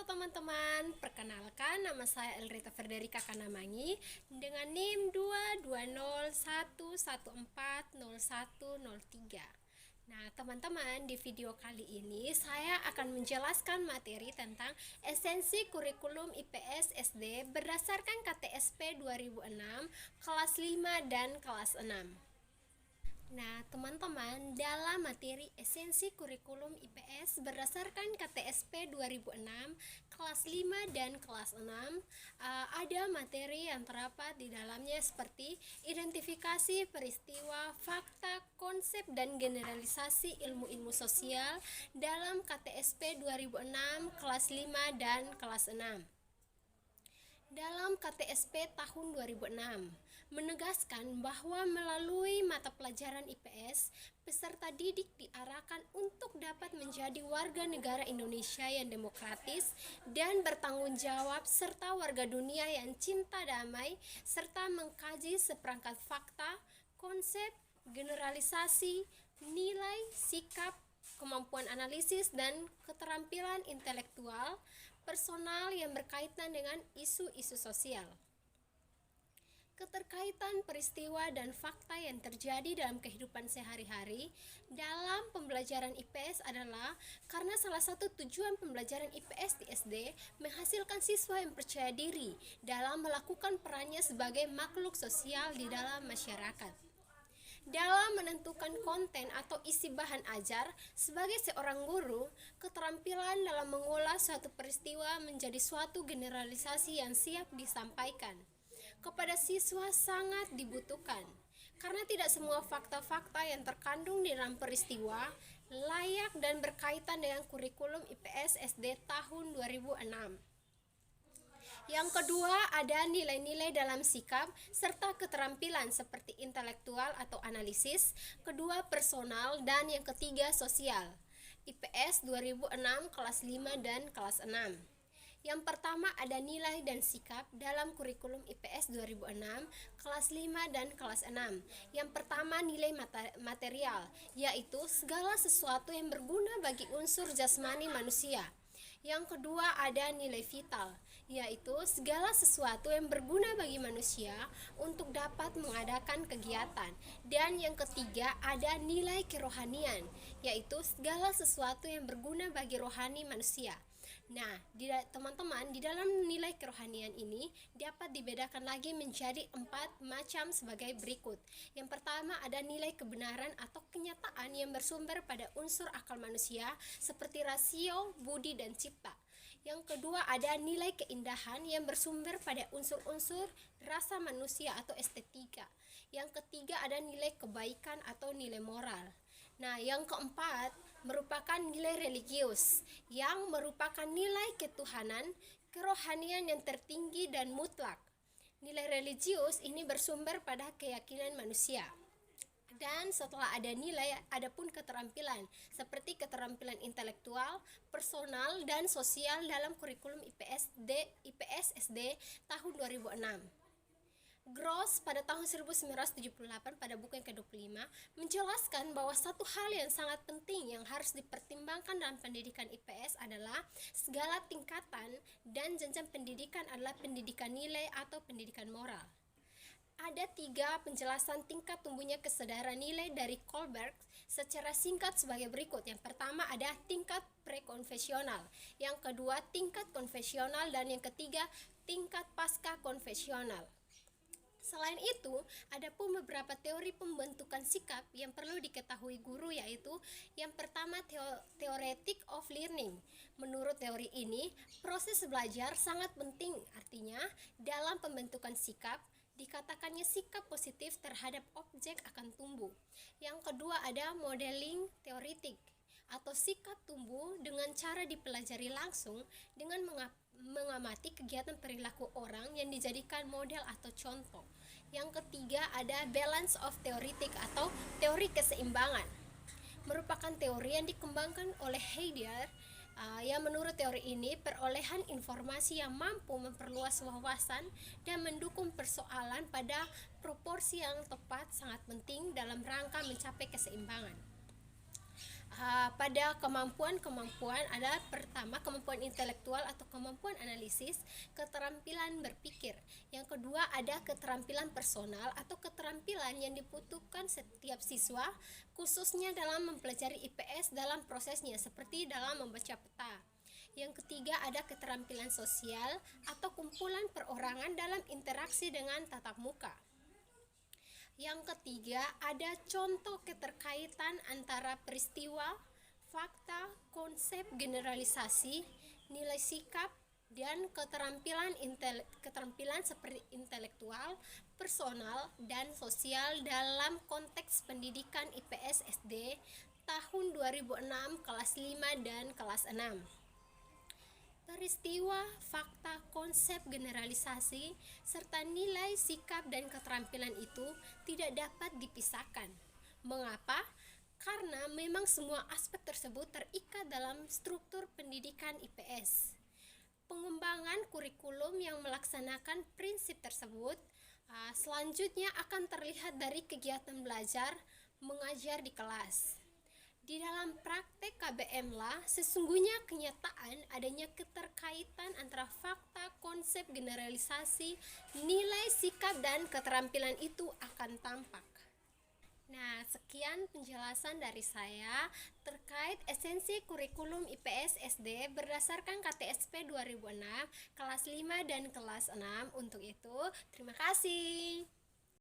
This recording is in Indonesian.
teman-teman, perkenalkan nama saya Elrita Frederica Kanamangi dengan NIM 22011140103. Nah, teman-teman, di video kali ini saya akan menjelaskan materi tentang esensi kurikulum IPS SD berdasarkan KTSP 2006 kelas 5 dan kelas 6. Nah, teman-teman, dalam materi esensi kurikulum IPS berdasarkan KTSP 2006 kelas 5 dan kelas 6, ada materi yang terdapat di dalamnya seperti identifikasi peristiwa, fakta, konsep, dan generalisasi ilmu-ilmu sosial dalam KTSP 2006 kelas 5 dan kelas 6. Dalam KTSP tahun 2006 menegaskan bahwa melalui mata pelajaran IPS, peserta didik diarahkan untuk dapat menjadi warga negara Indonesia yang demokratis dan bertanggung jawab serta warga dunia yang cinta damai, serta mengkaji seperangkat fakta, konsep, generalisasi, nilai, sikap, kemampuan analisis, dan keterampilan intelektual personal yang berkaitan dengan isu-isu sosial. Keterkaitan peristiwa dan fakta yang terjadi dalam kehidupan sehari-hari dalam pembelajaran IPS adalah karena salah satu tujuan pembelajaran IPS di SD menghasilkan siswa yang percaya diri dalam melakukan perannya sebagai makhluk sosial di dalam masyarakat. Dalam menentukan konten atau isi bahan ajar, sebagai seorang guru, keterampilan dalam mengolah suatu peristiwa menjadi suatu generalisasi yang siap disampaikan kepada siswa sangat dibutuhkan, karena tidak semua fakta-fakta yang terkandung di dalam peristiwa layak dan berkaitan dengan kurikulum IPS SD tahun 2006. Yang kedua, ada nilai-nilai dalam sikap serta keterampilan seperti intelektual atau analisis, kedua personal, dan yang ketiga sosial. IPS 2006 kelas 5 dan kelas 6. Yang pertama ada nilai dan sikap dalam kurikulum IPS 2006 kelas 5 dan kelas 6. Yang pertama nilai material, yaitu segala sesuatu yang berguna bagi unsur jasmani manusia. Yang kedua ada nilai vital, yaitu segala sesuatu yang berguna bagi manusia untuk dapat mengadakan kegiatan. Dan yang ketiga ada nilai kerohanian, yaitu segala sesuatu yang berguna bagi rohani manusia. Nah, teman-teman, di dalam nilai kerohanian ini dapat dibedakan lagi menjadi 4 macam sebagai berikut. Yang pertama ada nilai kebenaran atau kenyataan yang bersumber pada unsur akal manusia seperti rasio, budi, dan cipta. Yang kedua ada nilai keindahan yang bersumber pada unsur-unsur rasa manusia atau estetika. Yang ketiga ada nilai kebaikan atau nilai moral. Nah, yang keempat merupakan nilai religius yang merupakan nilai ketuhanan, kerohanian yang tertinggi dan mutlak. Nilai religius ini bersumber pada keyakinan manusia. Dan setelah ada nilai, ada pun keterampilan seperti keterampilan intelektual, personal, dan sosial dalam kurikulum IPS SD tahun 2006. Gross pada tahun 1978 pada buku yang ke-25 menjelaskan bahwa satu hal yang sangat penting yang harus dipertimbangkan dalam pendidikan IPS adalah segala tingkatan dan jenjang pendidikan adalah pendidikan nilai atau pendidikan moral. Ada 3 penjelasan tingkat tumbuhnya kesadaran nilai dari Kohlberg secara singkat sebagai berikut. Yang pertama ada tingkat prekonfesional, yang kedua tingkat konfesional, dan yang ketiga tingkat pasca konfesional. Selain itu, ada pun beberapa teori pembentukan sikap yang perlu diketahui guru, yaitu yang pertama theoretic of learning. Menurut teori ini, proses belajar sangat penting, artinya dalam pembentukan sikap, dikatakannya sikap positif terhadap objek akan tumbuh. Yang kedua ada modeling teoretik atau sikap tumbuh dengan cara dipelajari langsung dengan mengamati kegiatan perilaku orang yang dijadikan model atau contoh. Yang ketiga ada balance of theoretic atau teori keseimbangan. Merupakan teori yang dikembangkan oleh Heidegger, yang menurut teori ini perolehan informasi yang mampu memperluas wawasan dan mendukung persoalan pada proporsi yang tepat sangat penting dalam rangka mencapai keseimbangan. pada kemampuan-kemampuan ada pertama kemampuan intelektual atau kemampuan analisis, keterampilan berpikir. Yang kedua ada keterampilan personal atau keterampilan yang dibutuhkan setiap siswa khususnya dalam mempelajari IPS dalam prosesnya seperti dalam membaca peta. Yang ketiga ada keterampilan sosial atau kumpulan perorangan dalam interaksi dengan tatap muka. Yang ketiga, ada contoh keterkaitan antara peristiwa, fakta, konsep generalisasi, nilai sikap, dan keterampilan seperti intelektual, personal, dan sosial dalam konteks pendidikan IPS SD tahun 2006 kelas 5 dan kelas 6. Peristiwa, fakta, konsep generalisasi, serta nilai, sikap, dan keterampilan itu tidak dapat dipisahkan. Mengapa? Karena memang semua aspek tersebut terikat dalam struktur pendidikan IPS. Pengembangan kurikulum yang melaksanakan prinsip tersebut selanjutnya akan terlihat dari kegiatan belajar mengajar di kelas. Di dalam praktek KBM lah, sesungguhnya kenyataan adanya keterkaitan antara fakta, konsep generalisasi, nilai, sikap, dan keterampilan itu akan tampak. Nah, sekian penjelasan dari saya terkait esensi kurikulum IPS SD berdasarkan KTSP 2006 kelas 5 dan kelas 6. Untuk itu, terima kasih.